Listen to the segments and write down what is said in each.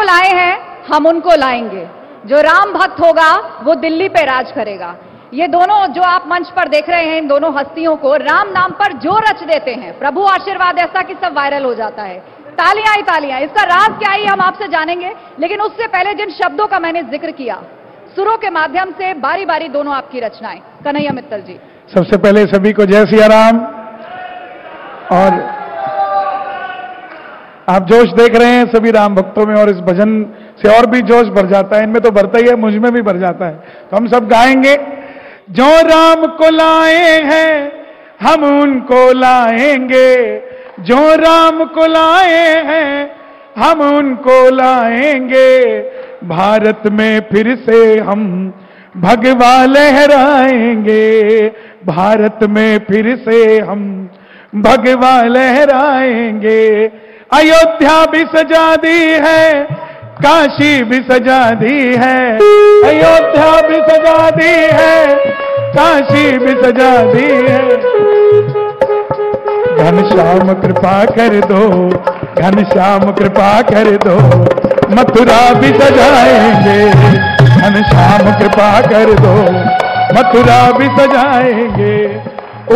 लाए हैं हम उनको लाएंगे, जो राम भक्त होगा वो दिल्ली पे राज करेगा। ये दोनों जो आप मंच पर देख रहे हैं, इन दोनों हस्तियों को राम नाम पर जो रच देते हैं, प्रभु आशीर्वाद ऐसा कि सब वायरल हो जाता है। तालियां ही तालियां। इसका राज क्या है हम आपसे जानेंगे, लेकिन उससे पहले जिन शब्दों का मैंने जिक्र किया, सुरों के माध्यम से बारी बारी दोनों आपकी रचनाएं। कन्हैया मित्तल जी। सबसे पहले सभी को जय सिया राम। और आप जोश देख रहे हैं सभी राम भक्तों में, और इस भजन से और भी जोश भर जाता है, इनमें तो भरता ही है, मुझ में भी भर जाता है। तो हम सब गाएंगे, जो राम को लाए हैं हम उनको लाएंगे, जो राम को लाए हैं हम उनको लाएंगे, भारत में फिर से हम भगवा लहराएंगे, भारत में फिर से हम भगवा लहराएंगे। अयोध्या भी सजा दी है, काशी भी सजा दी है, अयोध्या भी सजा दी है, काशी भी सजा दी है। घनश्याम कृपा कर दो, घनश्याम कृपा कर दो, मथुरा भी सजाएंगे, घनश्याम कृपा कर दो, मथुरा भी सजाएंगे।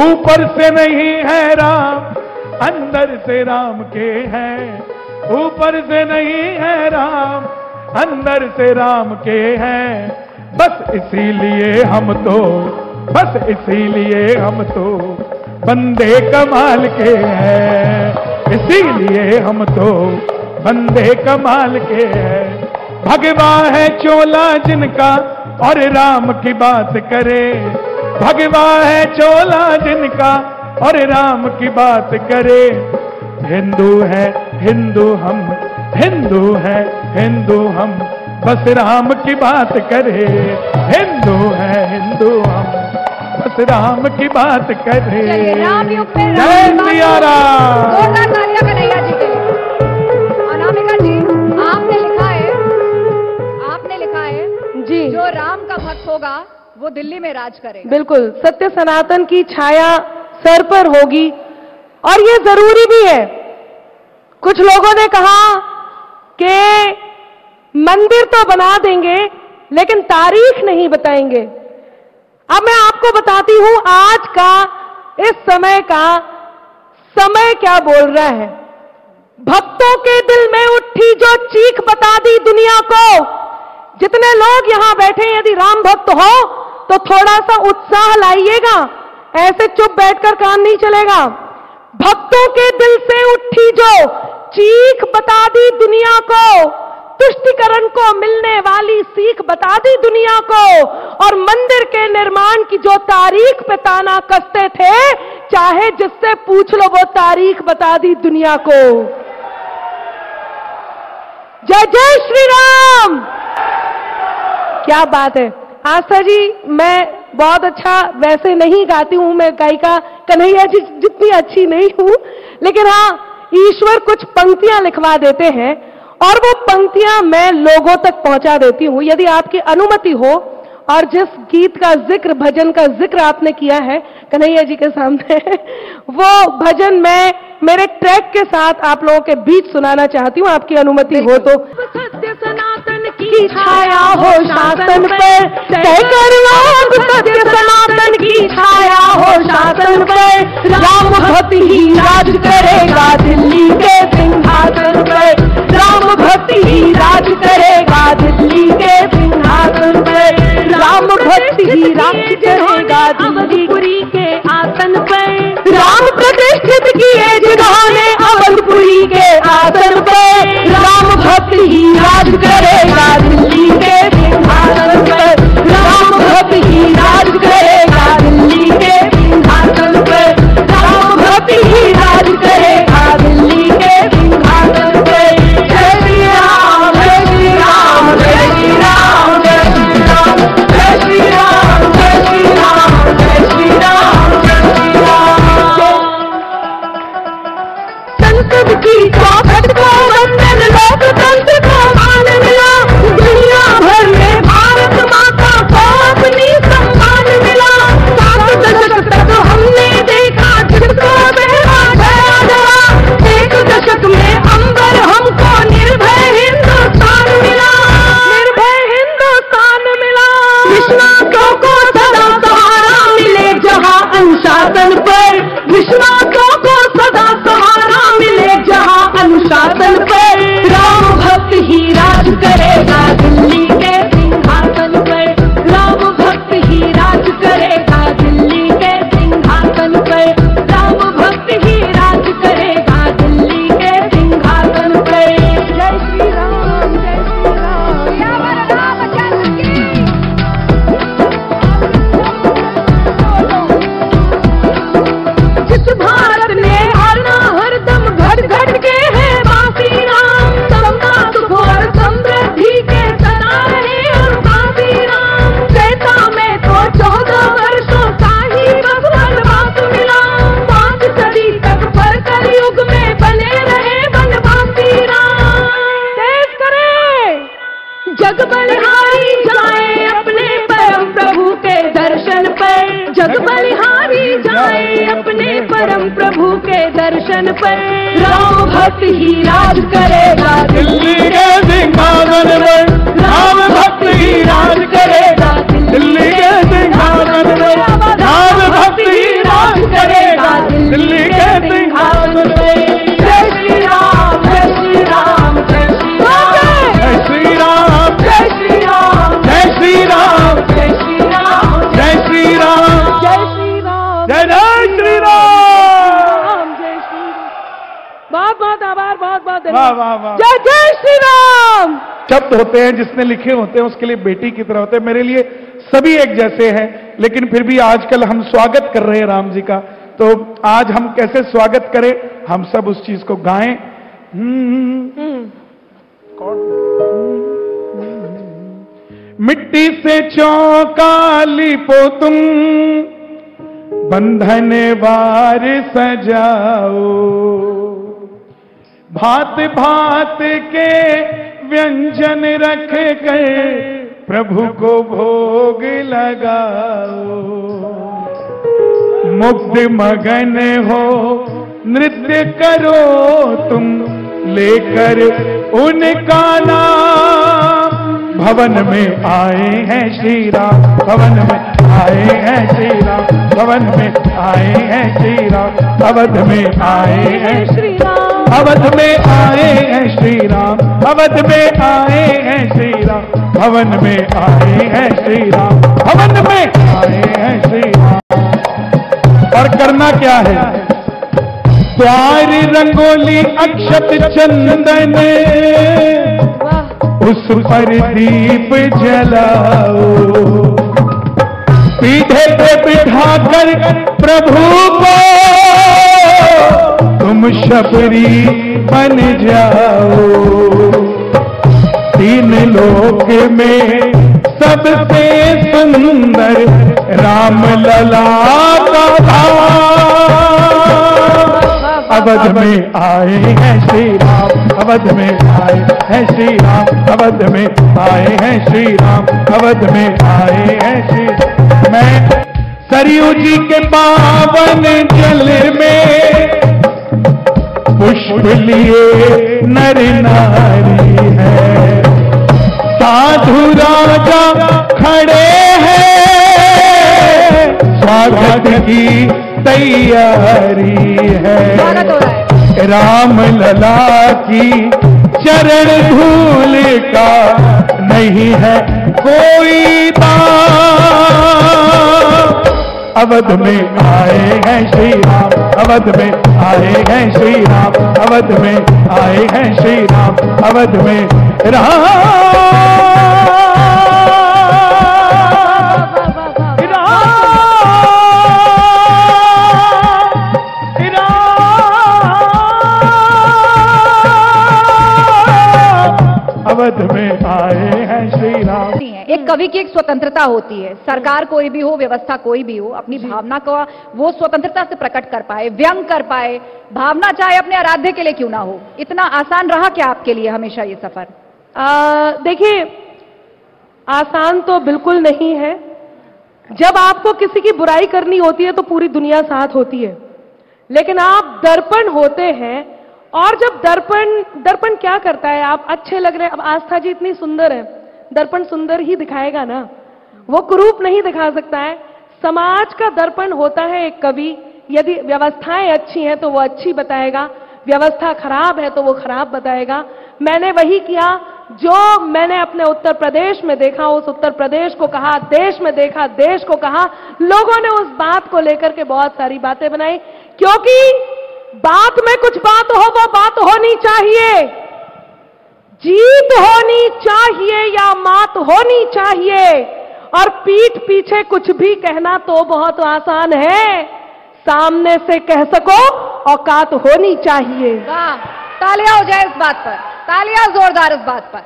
ऊपर से नहीं है राम, अंदर से राम के हैं, ऊपर से नहीं है राम, अंदर से राम के हैं। बस इसीलिए हम तो, बस इसीलिए हम तो बंदे कमाल के हैं, इसीलिए हम तो बंदे कमाल के हैं। भगवा है चोला जिनका और राम की बात करे, भगवा है चोला जिनका और राम की बात करे। हिंदू है हिंदू हम, हिंदू है हिंदू हम, बस राम की बात करे। हिंदू है हिंदू हम, बस राम की बात करे। जय सिया राम। जोरदार तालियां कन्हैया जी के लिए। अनामिका जी, आपने लिखा है, आपने लिखा है जी, जो राम का भक्त होगा वो दिल्ली में राज करेगा। बिल्कुल, सत्य सनातन की छाया सर पर होगी, और ये जरूरी भी है। कुछ लोगों ने कहा कि मंदिर तो बना देंगे लेकिन तारीख नहीं बताएंगे। अब मैं आपको बताती हूं आज का, इस समय का समय क्या बोल रहा है। भक्तों के दिल में उठी जो चीख बता दी दुनिया को। जितने लोग यहां बैठे, यदि राम भक्त हो तो थोड़ा सा उत्साह लाइएगा, ऐसे चुप बैठकर काम नहीं चलेगा। भक्तों के दिल से उठी जो चीख बता दी दुनिया को, तुष्टिकरण को मिलने वाली सीख बता दी दुनिया को, और मंदिर के निर्माण की जो तारीख पे ताना कसते थे, चाहे जिससे पूछ लो वो तारीख बता दी दुनिया को। जय जय श्री राम। क्या बात है। आस्था जी, मैं बहुत अच्छा वैसे नहीं गाती हूं, मैं गायिका कन्हैया जी जितनी अच्छी नहीं हूं, लेकिन हाँ, ईश्वर कुछ पंक्तियां लिखवा देते हैं और वो पंक्तियां मैं लोगों तक पहुंचा देती हूं। यदि आपकी अनुमति हो, और जिस गीत का जिक्र, भजन का जिक्र आपने किया है कन्हैया जी के सामने, वो भजन मैं मेरे ट्रैक के साथ आप लोगों के बीच सुनाना चाहती हूँ, आपकी अनुमति हो तो। सत्य सनातन की छाया हो शासन पर, तय कर लोग सत्य सनातन की छाया हो शासन पर, राम भक्ति ही राज करेगा दिल्ली के सिंहासन पर, राम भक्ति ही राज करेगा दिल्ली के सिंहासन पर, राम भक्ति ही राज करेगा अवधपुरी के आसन पर, राम प्रतिष्ठित किए जिन्होंने अवधपुरी के आसन पर, राम भक्ति ही राज करेगा दिल्ली के सिंहासन पर, राम भक्ति ही राज करेगा दिल्ली के सिंहासन पर, राम भक्ति ही राज करेगा दिल्ली के सिंहासन पर। जय श्री राम, जय श्री राम, जय श्री राम, जय श्री राम, जय श्री राम, जय श्री राम, जय श्री राम, जय श्री राम। संसद की चौखट को वंदन, लोकतंत्र को मान मिला, दुनिया भर में भारत माता को अपनी सम्मान मिला। 7 दशक तक हमने देखा जिसको बहरा गया जरा, 1 दशक में अंबर हमको निर्भय हिंदुस्तान परम प्रभु के दर्शन पर राम भक्त ही राज करेगा। दिल्ली के सिंहासन पर राम भक्त ही राज करेगा। दिल्ली के सिंहासन पर राम भक्त ही राज करेगा। दिल्ली के सिंहासन पर जय श्री राम, जय श्री राम, जय श्री राम, जय श्री राम, जय श्री राम, जय श्री राम, जय श्री राम, जय श्री राम, जय श्री राम, जय श्री राम, जय श्री राम। बहुत बहुत आभार, बहुत बहुत वाह वाह वाह। जय जय श्री राम। शब्द होते हैं जिसने लिखे होते हैं उसके लिए बेटी की तरह होते हैं। मेरे लिए सभी एक जैसे हैं, लेकिन फिर भी आजकल हम स्वागत कर रहे हैं राम जी का, तो आज हम कैसे स्वागत करें, हम सब उस चीज को गाएं। मिट्टी से चौका लिपो तुम, बंधन वार सजाओ, भात भात के व्यंजन रख कर प्रभु को भोग लगाओ। मुग्ध मगन हो नृत्य करो तुम, लेकर उनका नाम। भवन में आए हैं श्री राम, भवन में आए हैं श्री राम, भवन में आए हैं श्री राम, अवध में आए हैं श्री राम, अवध में आए हैं श्री राम, अवध में आए हैं श्री राम, भवन में आए हैं श्री राम, भवन में आए हैं श्री राम। और करना क्या है? प्यार रंगोली अक्षत चंदन, उस पर दीप जलाओ, पीठे पे बिठाकर प्रभु को तुम शबरी बन जाओ। तीन लोक में सबसे सुंदर राम लला का धाम। अवध में आए हैं श्री राम, अवध में आए हैं श्री राम, अवध में आए हैं श्री राम, अवध में आए हैं श्री राम। मैं सरयू जी के पावन जल में पुष्प लिए नर नारी है, साधु राजा खड़े हैं, स्वागत की तैयारी है। राम लला की चरण धूल का नहीं है कोई दाम। अवध में आए हैं श्री राम, अवध में आए हैं श्री राम, अवध में आए हैं श्री राम, अवध में अवध में आए हैं श्री राम। एक कवि की एक स्वतंत्रता होती है, सरकार कोई भी हो, व्यवस्था कोई भी हो, अपनी भावना को वो स्वतंत्रता से प्रकट कर पाए, व्यंग कर पाए, भावना चाहे अपने आराध्य के लिए क्यों ना हो। इतना आसान रहा क्या आपके लिए हमेशा ये सफर? देखिए, आसान तो बिल्कुल नहीं है। जब आपको किसी की बुराई करनी होती है तो पूरी दुनिया साथ होती है, लेकिन आप दर्पण होते हैं, और जब दर्पण क्या करता है, आप अच्छे लग रहे हैं। अब आस्था जी इतनी सुंदर है, दर्पण सुंदर ही दिखाएगा ना, वो कुरूप नहीं दिखा सकता है। समाज का दर्पण होता है एक कवि। यदि व्यवस्थाएं अच्छी हैं तो वो अच्छी बताएगा, व्यवस्था खराब है तो वो खराब बताएगा। मैंने वही किया जो मैंने अपने उत्तर प्रदेश में देखा, उस उत्तर प्रदेश को कहा, देश में देखा, देश को कहा। लोगों ने उस बात को लेकर के बहुत सारी बातें बनाई, क्योंकि बात में कुछ बात हो, वो बात होनी चाहिए। जीत होनी चाहिए या मात होनी चाहिए, और पीठ पीछे कुछ भी कहना तो बहुत आसान है, सामने से कह सको औकात होनी चाहिए। वाह, तालियां हो जाए इस बात पर, तालियां जोरदार इस बात पर।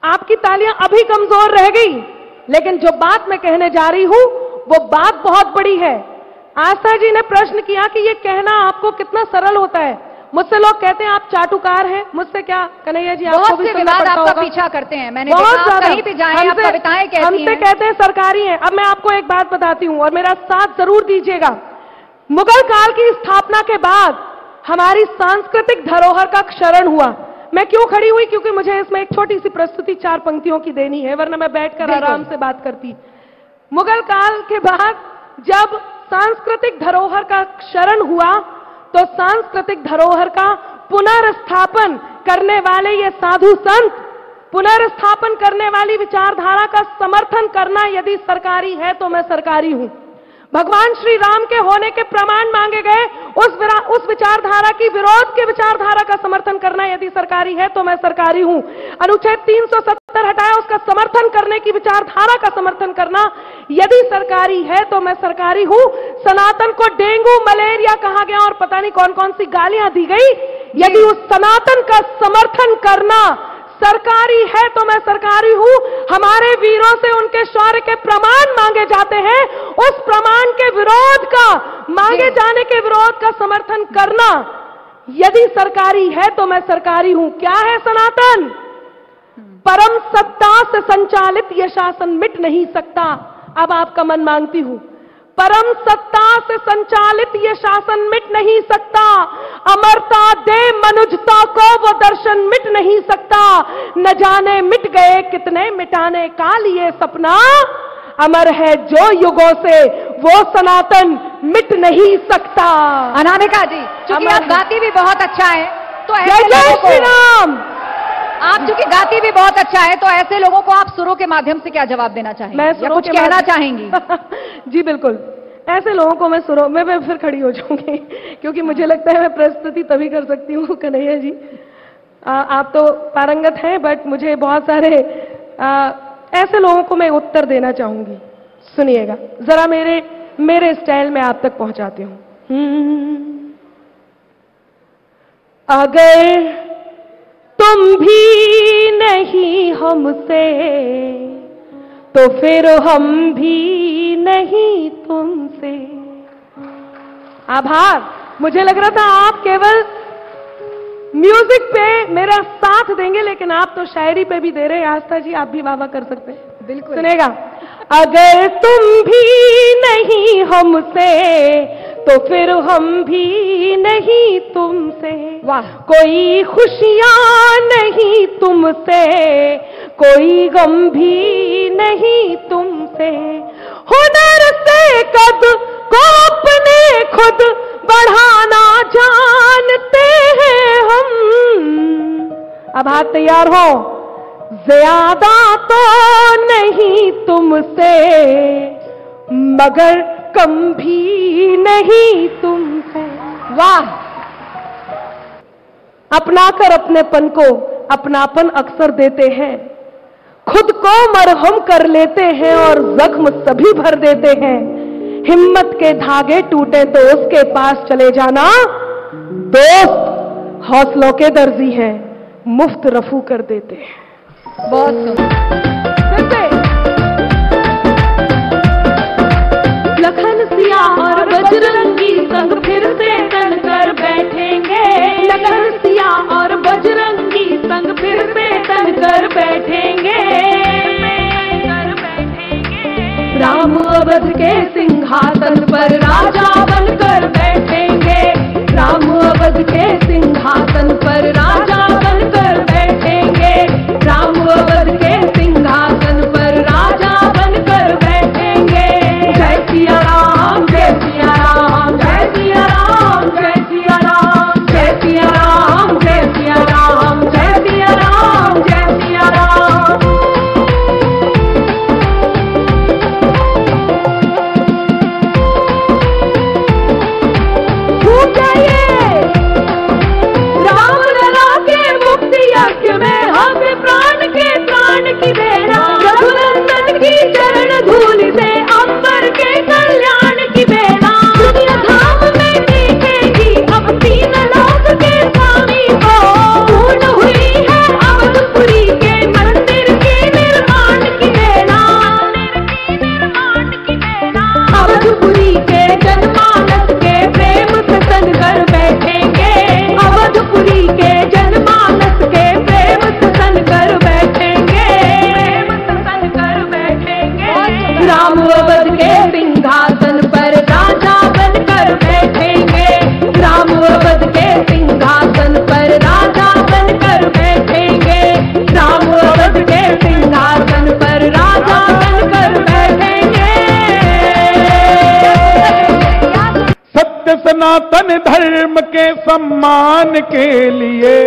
आपकी तालियां अभी कमजोर रह गई, लेकिन जो बात मैं कहने जा रही हूं वो बात बहुत बड़ी है। आस्था जी ने प्रश्न किया कि ये कहना आपको कितना सरल होता है। मुझसे लोग कहते हैं आप चाटुकार हैं, मुझसे क्या कन्हैया जी आपको भी सुनना पड़ता होगा। आपका पीछा करते हैं, मैंने देखा आप कहीं भी जाएं आप कविताएं कहती हैं। हमसे कहते हैं सरकारी हैं। अब मैं आपको एक बात बताती हूं और मेरा साथ जरूर दीजिएगा। मुगल काल की स्थापना के बाद हमारी सांस्कृतिक धरोहर का क्षरण हुआ। मैं क्यों खड़ी हुई? क्योंकि मुझे इसमें एक छोटी सी प्रस्तुति 4 पंक्तियों की देनी है, वरना मैं बैठकर आराम से बात करती। मुगल काल के बाद जब सांस्कृतिक धरोहर का क्षरण हुआ तो सांस्कृतिक धरोहर का पुनर्स्थापन करने वाले ये साधु संत, पुनर्स्थापन करने वाली विचारधारा का समर्थन करना यदि सरकारी है तो मैं सरकारी हूं। भगवान श्री राम के होने के प्रमाण मांगे गए, उस विचारधारा की विरोध के विचारधारा का समर्थन करना यदि सरकारी है तो मैं सरकारी हूं। अनुच्छेद 370 हटाया, उसका समर्थन करने की विचारधारा का समर्थन करना यदि सरकारी है तो मैं सरकारी हूं। सनातन को डेंगू मलेरिया कहा गया और पता नहीं कौन कौन सी गालियां दी गई, यदि उस सनातन का समर्थन करना सरकारी है तो मैं सरकारी हूं। हमारे वीरों से उनके शौर्य के प्रमाण मांगे जाते हैं, उस प्रमाण के विरोध का, मांगे जाने के विरोध का समर्थन करना यदि सरकारी है तो मैं सरकारी हूं। क्या है सनातन? परम सत्ता से संचालित यह शासन मिट नहीं सकता। अब आपका मन मांगती हूं, परम सत्ता से संचालित यह शासन मिट नहीं सकता। अमरता दे मनुजता को वो दर्शन मिट नहीं सकता। न जाने मिट गए कितने मिटाने का लिए सपना, अमर है जो युगों से वो सनातन मिट नहीं सकता। अनामिका जी, चूंकि आप गाती भी बहुत अच्छा है तो जय जय श्री राम। आप चूंकि गाती भी बहुत अच्छा है तो ऐसे लोगों को आप सुरों के माध्यम से क्या जवाब देना चाहेंगे? मैं या कुछ कहना चाहेंगी? जी बिल्कुल, ऐसे लोगों को मैं सुरों में मैं फिर खड़ी हो जाऊंगी क्योंकि मुझे लगता है मैं प्रस्तुति तभी कर सकती हूँ। कन्हैया जी, आप तो पारंगत हैं, बट मुझे बहुत सारे ऐसे लोगों को मैं उत्तर देना चाहूंगी। सुनिएगा जरा, मेरे स्टाइल में आप तक पहुंचाती हूँ। अगर तुम भी नहीं हमसे तो फिर हम भी नहीं तुमसे। आभार। मुझे लग रहा था आप केवल म्यूजिक पे मेरा साथ देंगे, लेकिन आप तो शायरी पे भी दे रहे हैं। आस्था जी, आप भी वाह वाह कर सकते हैं। बिल्कुल। सुनेगा, अगर तुम भी नहीं हमसे तो फिर हम भी नहीं तुमसे। वाह। कोई खुशियां नहीं तुमसे, कोई गम भी नहीं तुमसे। हुनर से कद को अपने खुद बढ़ाना जानते हैं हम। अब हाथ तैयार हो। ज्यादा तो नहीं तुमसे, मगर कम भी नहीं तुमसे। वाह। अपनाकर अपनेपन को अपनापन अक्सर देते हैं, खुद को मरहम कर लेते हैं और जख्म सभी भर देते हैं। हिम्मत के धागे टूटे तो उसके पास चले जाना। दोस्त हौसलों के दर्जी हैं, मुफ्त रफू कर देते हैं। बहुत सुंदर। लखन सिया और बजरंगी संग फिर से तन कर बैठेंगे। लखन सिया और बजरंगी संग फिर से तन कर बैठेंगे। राम अवध के सिंहासन पर राजा बनकर बैठेंगे। राम अवध के सिंहासन पर राजा बनकर बैठेंगे। राम अवध के सिंहासन पर राजा बनकर बैठेंगे। जय सिया राम, जय सिया राम, जय सिया राम। सनातन धर्म के सम्मान के लिए,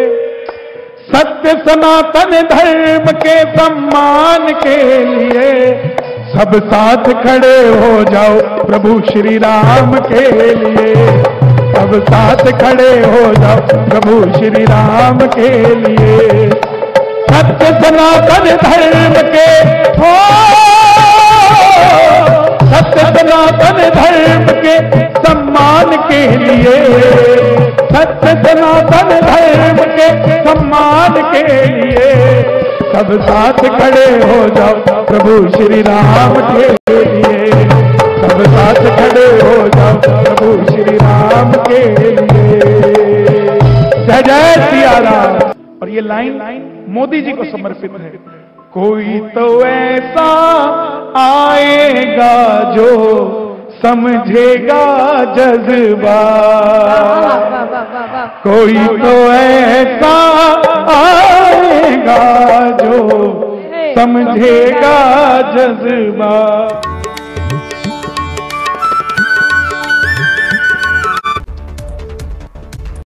सत्य सनातन धर्म के सम्मान के लिए सब साथ खड़े हो जाओ प्रभु श्री राम के लिए, सब साथ खड़े हो जाओ प्रभु श्री राम के लिए। सत्य सनातन धर्म के हो, सत्य सनातन धर्म के सम्मान के लिए, सत्य सनातन धर्म के सम्मान के लिए सब साथ खड़े हो जाओ प्रभु श्री राम के लिए, सब साथ खड़े हो जाओ प्रभु श्री राम के लिए। जय जय सिया राम। और ये लाइन मोदी जी को समर्पित है। कोई तो ऐसा आएगा जो समझेगा जज्बा, कोई तो ऐसा आएगा जो समझेगा जज्बा।